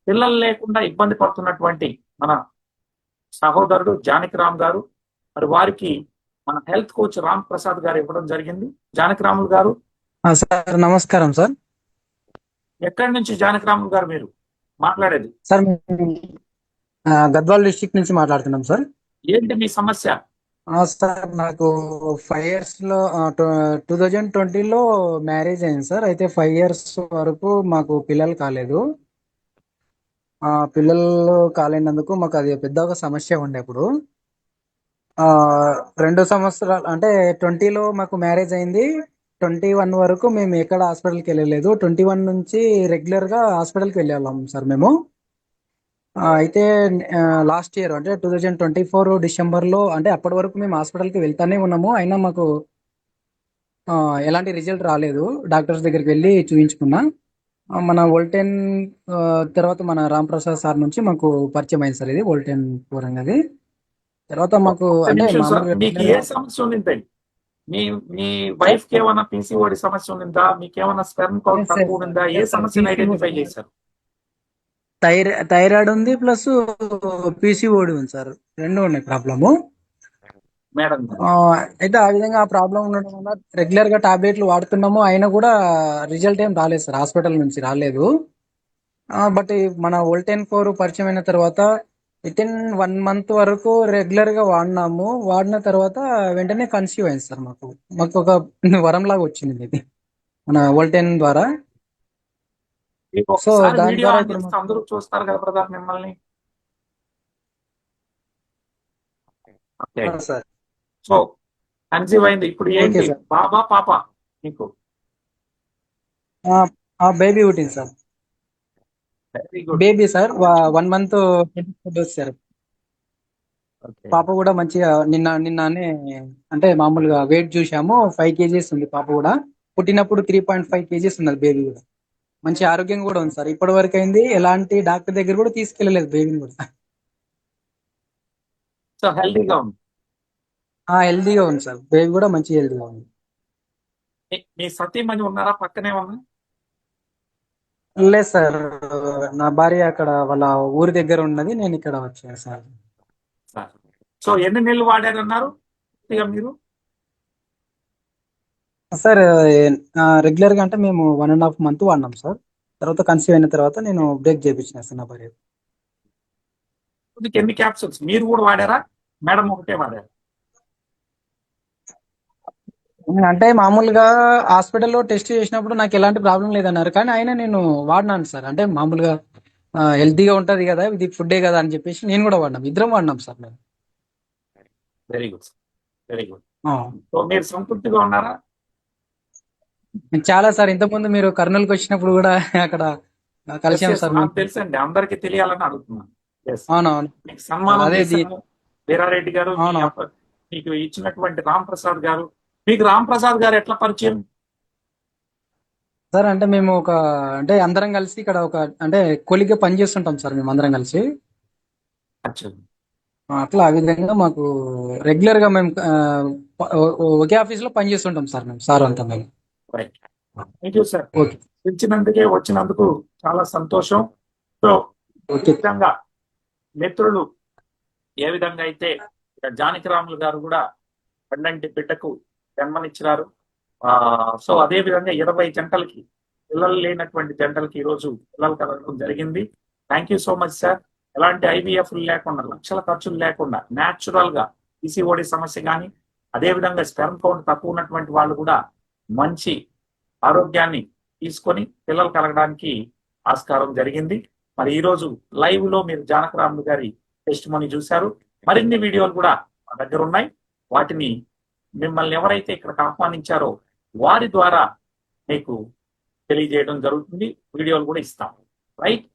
పిల్లలు లేకుండా ఇబ్బంది పడుతున్నటువంటి మన సహోదరుడు జానకిరామ్ గారు, మరి వారికి మన హెల్త్ కోచ్ రామ్ ప్రసాద్ గారు ఇవ్వడం జరిగింది. జానకిరాములు గారు, సార్ నమస్కారం సార్. ఎక్కడి నుంచి జానకిరాములు గారు మీరు మాట్లాడేది? సార్ మేము గద్వాల్ డిస్ట్రిక్ట్ నుంచి మాట్లాడుతున్నాం సార్. ఏంటి మీ సమస్య? సార్ నాకు 5 years లో 2020లో మ్యారేజ్ అయింది సార్. అయితే 5 years వరకు మాకు పిల్లలు కాలేదు. పిల్లలు కాలేనందుకు మాకు అది పెద్ద ఒక సమస్య ఉండే అప్పుడు. ఆ 2 సంవత్సరాలు అంటే 20లో మాకు మ్యారేజ్ అయింది. 21 వరకు మేము ఎక్కడ హాస్పిటల్కి వెళ్ళలేదు. 21 నుంచి రెగ్యులర్ గా హాస్పిటల్కి వెళ్ళేవాళ్ళం సార్ మేము. అయితే లాస్ట్ ఇయర్ అంటే 2024 డిసెంబర్లో అంటే అప్పటి వరకు మేము హాస్పిటల్కి వెళ్తానే ఉన్నాము. అయినా మాకు ఎలాంటి రిజల్ట్ రాలేదు. డాక్టర్స్ దగ్గరికి వెళ్ళి చూపించుకున్నా. మన వోల్టెన్ తర్వాత మన రామ్ ప్రసాద్ సార్ నుంచి మాకు పరిచయం అయింది సార్. ఇది వోల్టెన్ ఫోర్ అనేది తర్వాత మాకు ఒక్క అంటే నిమిషం సార్, మామూలుగా మీకు ఏ సమస్య ఉండింది? మీ మీ వైఫ్ కి ఏమైనా పీసీఓడి సమస్య ఉండిందా? మీకేమైనా స్పెర్మ్ కౌంట్ తక్కువ ఉండిందా? ఏ సమస్యను ఐడెంటిఫై చేశారు? థైరాయిడ్ ఉంది ప్లస్ పీసీఓడి ఉంది సార్. రెండు ఉన్నాయి ప్రాబ్లము. మేడం గారు, అయితే ఆ విధంగా ఆ ప్రాబ్లం ఉండడం వల్ల రెగ్యులర్ గా టాబ్లెట్లు వాడుతున్నాము. అయినా కూడా రిజల్ట్ ఏం రాలేదు సార్. హాస్పిటల్ నుంచి రాలేదు. బట్ మన వోల్టెన్ ఫోర్ పరిచయం అయిన తర్వాత వితిన్ 1 month వరకు రెగ్యులర్ గా వాడినాము. వాడిన తర్వాత వెంటనే కన్సీవ్ అయింది సార్. మాకు మాకు ఒక వరం లాగా వచ్చింది ఇది మన వోల్టెన్ ద్వారా. మీకు సో ఒక్కసారి దాని వీడియో ద్వారా ఆన్ ఇప్పుడు చేస్తే మాకు అందరూ చూస్తారు కదా బ్రదర్ మిమ్మల్ని. Okay, sir. సో కన్సీవ్ అయింది. ఇప్పుడు ఓకే ఏంటి, సార్. బాబా పాప మీకు? బేబీ పుట్టింది sir. Very good. Baby sir 1 month dose sir. Okay. పాప కూడా మంచిగా నిన్ననే అంటే మామూలుగా వెయిట్ చూసాము. 5 kgs ఉంది పాప కూడా. పుట్టినప్పుడు 3.5 kgs ఉన్నది బేబీ కూడా. మంచి ఆరోగ్యంగా కూడా ఉంది సార్. ఇప్పటి వరకు అయింది. ఎలాంటి డాక్టర్ దగ్గర కూడా తీసుకెళ్ళలేదు బేబీని కూడా. సో హెల్దీగా ఉంది. హెల్దీగా ఉంది సార్. బేబీ కూడా మంచి హెల్దీగా ఉంది. మీ సతీమణి ఉన్నారా పక్కనే ఉన్నా? లేదు సార్. నా భార్య అక్కడ వాళ్ళ ఊరి దగ్గర ఉన్నది. నేను ఇక్కడ వచ్చాను సార్. సార్, సో ఎన్ని నెలలు వాడారన్నారు పూర్తిగా మీరు? సార్ రెగ్యులర్ గా అంటే మేము 1.5 month వాడినాం సార్. తర్వాత కన్సీవ్ అయిన తర్వాత నేను బ్రేక్ చేయించిన సార్ నా భార్య. ఎన్ని క్యాప్సూల్స్ మీరు కూడా వాడారా? మేడం ఒకటే వాడారు? అంటే మామూలుగా హాస్పిటల్లో టెస్ట్ చేసినప్పుడు నాకు ఎలాంటి ప్రాబ్లం లేదన్నారు. కానీ అయినా నేను వాడినాను సార్. అంటే మామూలుగా హెల్తీగా ఉంటది కదా, ఇది ఫుడ్డే కదా అని చెప్పేసి నేను కూడా వాడినాం. ఇద్దరం వాడినాం సార్ మేము. Very good, very good. ఆ, సో మీరు సంతృప్తిగా ఉన్నారా? నేను చాలా సార్ ఇంతకుముందు మీరు కర్నూలుకి వచ్చినప్పుడు కూడా అక్కడ ఎస్ కలిసాం ఎస్, సార్ నాకు మేము. తెలుసండి, అందరికి తెలియాలని అడుగుతున్నాను. ఎస్, అవునవును మీకు సార్. సన్మానం అదే చేశాను వీరారెడ్డి గారు. అవునవును మీకు ఇచ్చినటువంటి రామ్ ప్రసాద్ గారు. మీకు రామ్ ప్రసాద్ గారు ఎట్లా పరిచయం? సార్. అంటే మేము అంటే అందరం కలిసి ఇక్కడ అంటే కొలిగ్గా పని చేస్తుంటాం సార్ మేము అందరం కలిసి. అచ్చా. అట్లా ఆ విధంగా మాకు రెగ్యులర్ గా మేము ఒకే ఆఫీస్ లో పని చేస్తుంటాం సార్ మేము. సార్ అంతా మేము. Right. Thank you sir. Okay. వచ్చినందుకు చాలా సంతోషం. సో ఈ ఓకే. విధంగా మిత్రులు ఏ విధంగా అయితే జానకిరాములు గారు కూడా పండంటి బిడ్డకు జన్మనిచ్చినారు. సో అదే విధంగా 20 జంటలకి, పిల్లలు లేనటువంటి జంటలకి ఈ రోజు పిల్లలు కలగడం జరిగింది. Thank you so much sir. ఎలాంటి ఐవీఎఫ్ లేకుండా, లక్షల ఖర్చులు లేకుండా న్యాచురల్ గా పీసీఓడి సమస్య కానీ, అదే విధంగా స్పెర్మ్ కౌంట్ తక్కువ ఉన్నటువంటి వాళ్ళు కూడా మంచి ఆరోగ్యాన్ని తీసుకొని పిల్లలు కలగడానికి ఆస్కారం జరిగింది. మరి ఈ రోజు లైవ్ లో మీరు జానకరాములు గారి టెస్ట్ మనీ చూశారు. మరిన్ని వీడియోలు కూడా మా దగ్గర ఉన్నాయి. వాటిని మిమ్మల్ని ఎవరైతే ఇక్కడికి ఆహ్వానించారో వారి ద్వారా మీకు తెలియజేయడం జరుగుతుంది. వీడియోలు కూడా ఇస్తాం. రైట్.